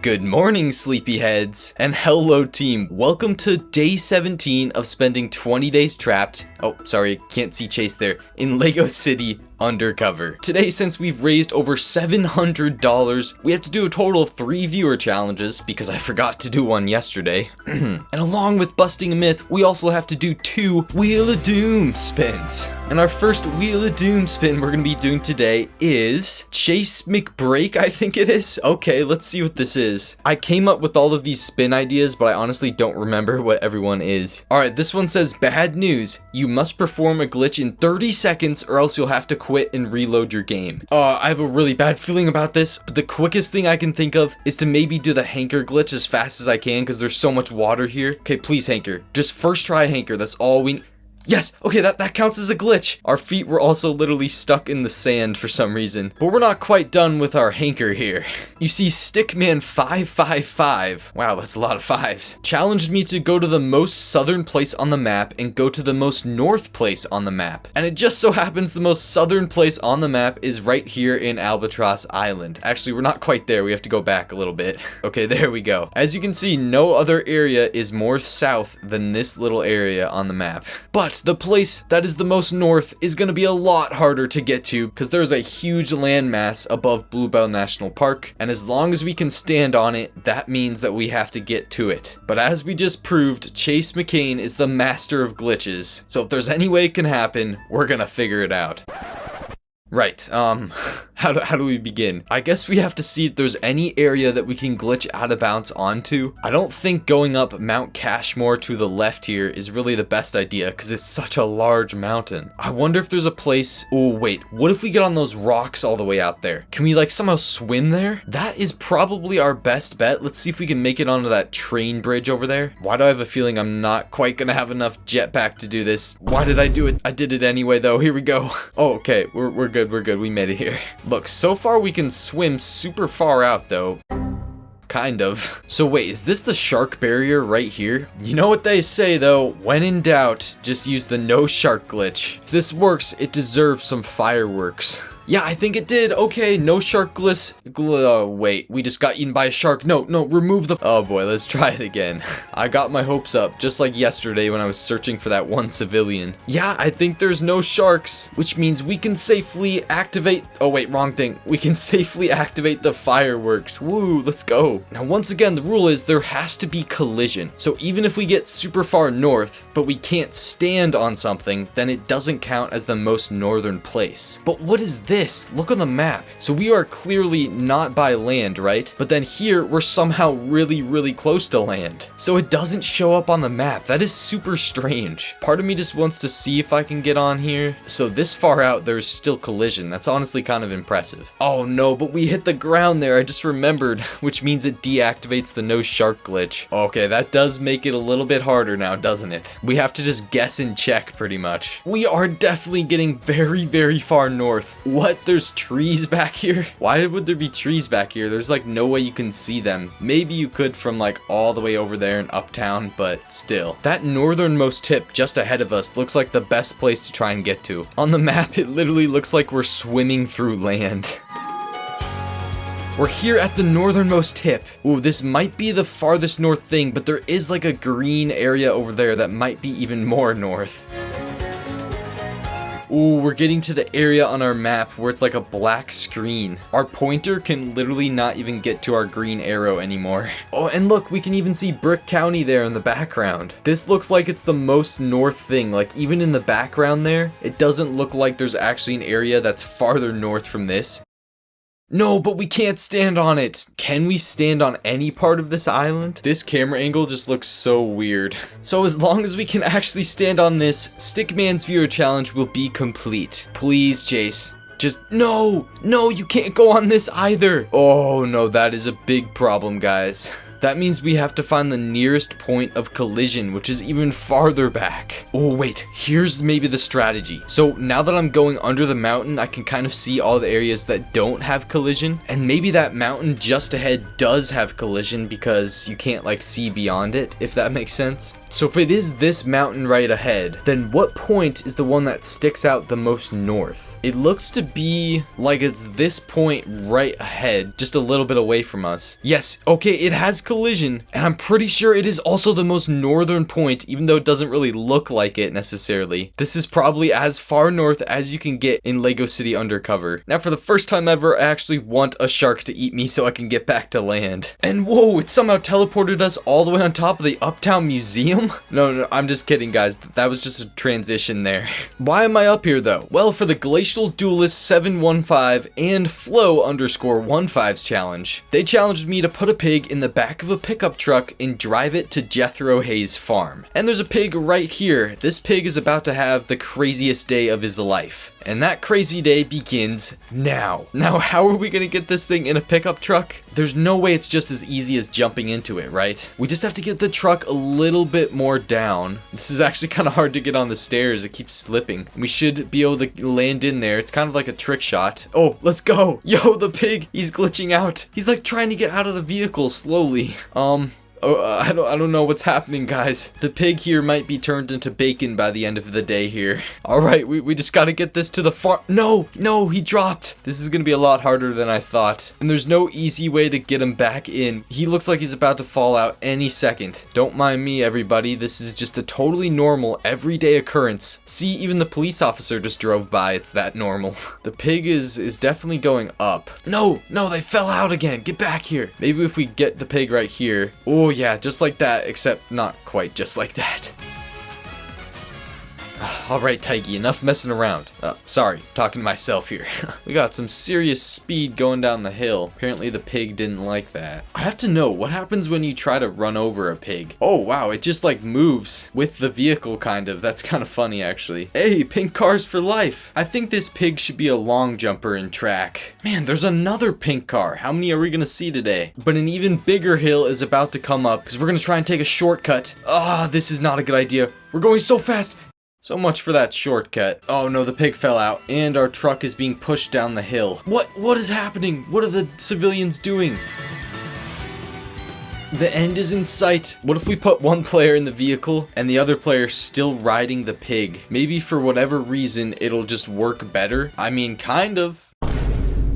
Good morning, sleepyheads, and hello team. Welcome to day 17 of spending 20 days trapped, oh sorry, can't see Chase there, in Lego City Undercover. Today, since we've raised over $700, we have to do a total of 3 viewer challenges because I forgot to do one yesterday. And along with busting a myth, we also have to do 2 Wheel of Doom spins. And our first Wheel of Doom spin we're gonna be doing today is Chase McBreak, I think it is. Okay, let's see what this is. I came up with all of these spin ideas, but I honestly don't remember what everyone is. Alright, this one says, bad news. You must perform a glitch in 30 seconds or else you'll have to quit and reload your game. I have a really bad feeling about this, but the quickest thing I can think of is to maybe do the Hanker glitch as fast as I can because there's so much water here. Okay, please Hanker. Just first try Hanker, that's all we... Yes! Okay, that counts as a glitch! Our feet were also literally stuck in the sand for some reason. But we're not quite done with our Hanker here. You see, Stickman555, wow, that's a lot of 5s, challenged me to go to the most southern place on the map and go to the most north place on the map. And it just so happens the most southern place on the map is right here in Albatross Island. Actually, we're not quite there, we have to go back a little bit. Okay, there we go. As you can see, no other area is more south than this little area on the map. But the place that is the most north is going to be a lot harder to get to because there's a huge landmass above Bluebell National Park, and as long as we can stand on it, that means that we have to get to it. But as we just proved, Chase McCain is the master of glitches, so if there's any way it can happen, we're gonna figure it out. Right, how do we begin? I guess we have to see if there's any area that we can glitch out of bounds onto. I don't think going up Mount Cashmore to the left here is really the best idea because it's such a large mountain. I wonder if there's a place... Oh wait, what if we get on those rocks all the way out there? Can we like somehow swim there? That is probably our best bet. Let's see if we can make it onto that train bridge over there. Why do I have a feeling I'm not quite gonna have enough jetpack to do this? Why did I do it? I did it anyway though, here we go. Oh, okay, we're good. We're good. We made it here. Look, so far we can swim super far out though. Kind of. So wait, is this the shark barrier right here? You know what they say though, when in doubt, just use the no shark glitch. If this works, it deserves some fireworks. Yeah, I think it did. Okay, no shark glitch. Wait, we just got eaten by a shark. No, remove the... Oh boy, let's try it again. I got my hopes up, just like yesterday when I was searching for that one civilian. Yeah, I think there's no sharks, which means we can safely activate... Oh wait, wrong thing. We can safely activate the fireworks. Woo, let's go. Now, once again, the rule is there has to be collision. So even if we get super far north, but we can't stand on something, then it doesn't count as the most northern place. But what is this? Look on the map. So we are clearly not by land, right? But then here, we're somehow really close to land. So it doesn't show up on the map. That is super strange. Part of me just wants to see if I can get on here. So this far out, there's still collision. That's honestly kind of impressive. Oh no, but we hit the ground there. I just remembered, which means it deactivates the no shark glitch. Okay, that does make it a little bit harder now, doesn't it? We have to just guess and check pretty much. We are definitely getting very far north. What? There's trees back here? Why would there be trees back here? There's like no way you can see them. Maybe you could from like all the way over there in Uptown, but still. That northernmost tip just ahead of us looks like the best place to try and get to. On the map, it literally looks like we're swimming through land. We're here at the northernmost tip. Ooh, this might be the farthest north thing, but there is like a green area over there that might be even more north. Ooh, we're getting to the area on our map where it's like a black screen. Our pointer can literally not even get to our green arrow anymore. Oh, and look, we can even see Brick County there in the background. This looks like it's the most north thing. Like, even in the background there, it doesn't look like there's actually an area that's farther north from this. No, but we can't stand on it. Can we stand on any part of this island? This camera angle just looks so weird. So as long as we can actually stand on this, Stickman's viewer challenge will be complete. Please, Chase. Just, no, you can't go on this either. Oh no, that is a big problem, guys. That means we have to find the nearest point of collision, which is even farther back. Oh wait, here's maybe the strategy. So now that I'm going under the mountain, I can kind of see all the areas that don't have collision, and maybe that mountain just ahead does have collision because you can't like see beyond it, if that makes sense. So if it is this mountain right ahead, then what point is the one that sticks out the most north? It looks to be like it's this point right ahead, just a little bit away from us. Yes, okay, it has collision, and I'm pretty sure it is also the most northern point, even though it doesn't really look like it necessarily. This is probably as far north as you can get in Lego City Undercover. Now for the first time ever, I actually want a shark to eat me so I can get back to land. And whoa, it somehow teleported us all the way on top of the Uptown Museum? No, I'm just kidding, guys. That was just a transition there. Why am I up here, though? Well, for the Glacial Duelist 715 and Flow_15's challenge. They challenged me to put a pig in the back of a pickup truck and drive it to Jethro Hayes' farm. And there's a pig right here. This pig is about to have the craziest day of his life. And that crazy day begins now. Now, how are we gonna get this thing in a pickup truck? There's no way it's just as easy as jumping into it, right? We just have to get the truck a little bit more down. This is actually kind of hard to get on the stairs. It keeps slipping. We should be able to land in there. It's kind of like a trick shot. Oh, let's go. Yo, the pig, he's glitching out. He's like trying to get out of the vehicle slowly. I don't know what's happening, guys. The pig here might be turned into bacon by the end of the day here. All right, we just gotta get this to the farm. No, he dropped. This is gonna be a lot harder than I thought. And there's no easy way to get him back in. He looks like he's about to fall out any second. Don't mind me, everybody. This is just a totally normal, everyday occurrence. See, even the police officer just drove by. It's that normal. The pig is definitely going up. No, they fell out again. Get back here. Maybe if we get the pig right here. Oh, yeah, just like that, except not quite just like that. Alright, Taiki, enough messing around. Sorry, talking to myself here. We got some serious speed going down the hill. Apparently the pig didn't like that. I have to know, what happens when you try to run over a pig? Oh, wow, it just like moves with the vehicle, kind of. That's kind of funny, actually. Hey, pink cars for life. I think this pig should be a long jumper in track. Man, there's another pink car. How many are we gonna see today? But an even bigger hill is about to come up, because we're gonna try and take a shortcut. This is not a good idea. We're going so fast. So much for that shortcut. Oh no, the pig fell out, and our truck is being pushed down the hill. What is happening? What are the civilians doing? The end is in sight. What if we put one player in the vehicle and the other player still riding the pig? Maybe for whatever reason, it'll just work better. I mean, kind of.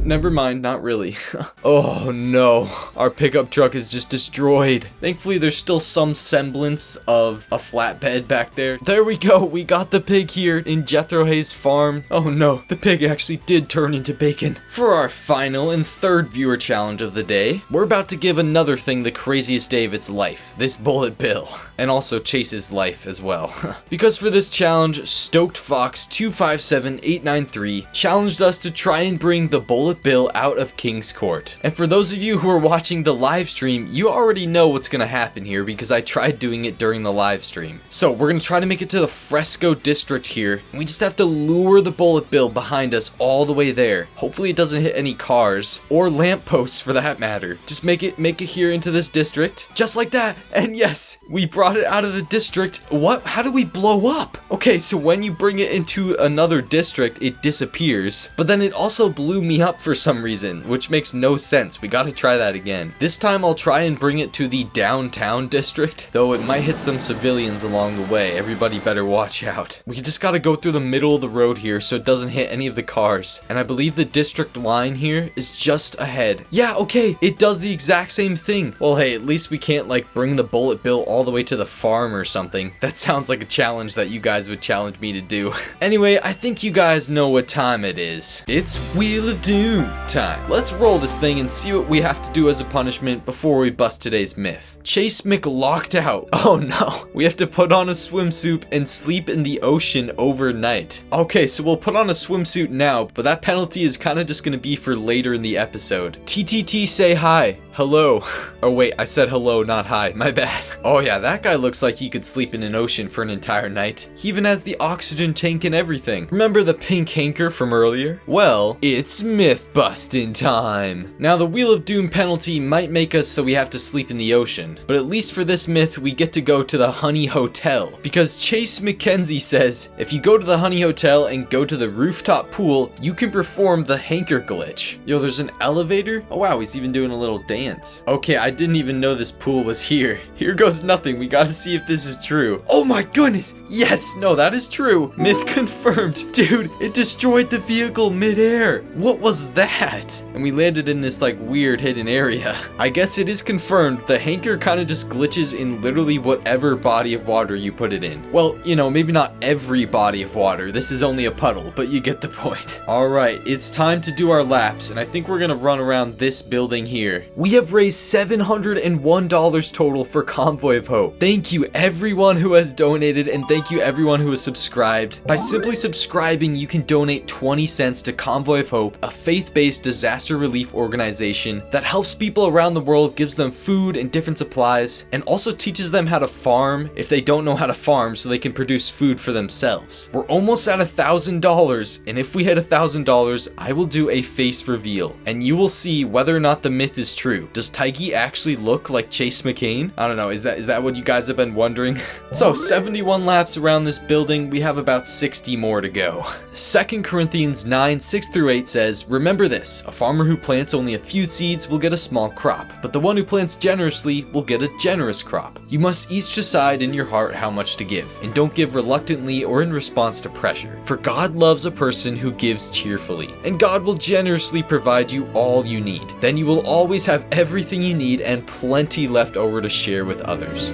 Never mind, not really. Oh no, our pickup truck is just destroyed. Thankfully, there's still some semblance of a flatbed back there. There we go, we got the pig here in Jethro Hayes' farm. Oh no, the pig actually did turn into bacon. For our final and third viewer challenge of the day, we're about to give another thing the craziest day of its life, this bullet bill. And also Chase's life as well. Because for this challenge, Stoked Fox 257893 challenged us to try and bring the bullet bill out of King's Court. And for those of you who are watching the live stream, you already know what's gonna happen here because I tried doing it during the live stream. So we're gonna try to make it to the Fresco district here. We just have to lure the bullet bill behind us all the way there. Hopefully it doesn't hit any cars or lampposts for that matter. Just make it here into this district, just like that. And yes, we brought it out of the district. What? How do we blow up? Okay, so when you bring it into another district, it disappears. But then it also blew me up for some reason, which makes no sense. We gotta try that again. This time I'll try and bring it to the downtown district, though it might hit some civilians along the way. Everybody better watch out. We just gotta go through the middle of the road here so it doesn't hit any of the cars. And I believe the district line here is just ahead. Yeah, okay, it does the exact same thing. Well, hey, at least we can't like bring the bullet bill all the way to the farm or something. That sounds like a challenge that you guys would challenge me to do. Anyway, I think you guys know what time it is. It's Wheel of Doom time. Let's roll this thing and see what we have to do as a punishment before we bust today's myth. Chase McLocked out. Oh no, we have to put on a swimsuit and sleep in the ocean overnight. Okay, so we'll put on a swimsuit now, but that penalty is kind of just gonna be for later in the episode. TTT say hi. Hello. Oh wait, I said hello, not hi. My bad. Oh yeah, that guy looks like he could sleep in an ocean for an entire night. He even has the oxygen tank and everything. Remember the pink hanker from earlier? Well, it's myth busting time. Now the Wheel of Doom penalty might make us so we have to sleep in the ocean, but at least for this myth we get to go to the Honey Hotel, because Chase McKenzie says if you go to the Honey Hotel and go to the rooftop pool, you can perform the hanker glitch. Yo, there's an elevator? Oh wow, he's even doing a little dance. Okay, I didn't even know this pool was here. Here goes nothing. We gotta see if this is true. Oh my goodness! Yes! No, that is true. Myth confirmed. Dude, it destroyed the vehicle midair. What was that? And we landed in this like weird hidden area. I guess it is confirmed. The hanker kind of just glitches in literally whatever body of water you put it in. Well, you know, maybe not every body of water. This is only a puddle, but you get the point. Alright, it's time to do our laps, and I think we're gonna run around this building here. We have raised $701 total for Convoy of Hope. Thank you everyone who has donated, and thank you everyone who has subscribed. By simply subscribing, you can donate 20 cents to Convoy of Hope, a faith-based disaster relief organization that helps people around the world, gives them food and different supplies, and also teaches them how to farm if they don't know how to farm so they can produce food for themselves. We're almost at $1,000, and if we hit $1,000, I will do a face reveal, and you will see whether or not the myth is true. Does Taiki actually look like Chase McCain? I don't know, is that what you guys have been wondering? So 71 laps around this building, we have about 60 more to go. 2 Corinthians 9, 6 through 8 says, remember this, a farmer who plants only a few seeds will get a small crop, but the one who plants generously will get a generous crop. You must each decide in your heart how much to give, and don't give reluctantly or in response to pressure, for God loves a person who gives cheerfully, and God will generously provide you all you need. Then you will always have everything you need and plenty left over to share with others.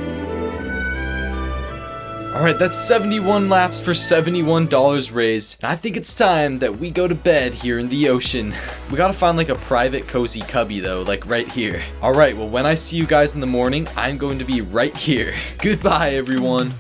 Alright, that's 71 laps for $71 raised, and I think it's time that we go to bed here in the ocean. We gotta find like a private cozy cubby though, like right here. Alright, well when I see you guys in the morning, I'm going to be right here. Goodbye everyone.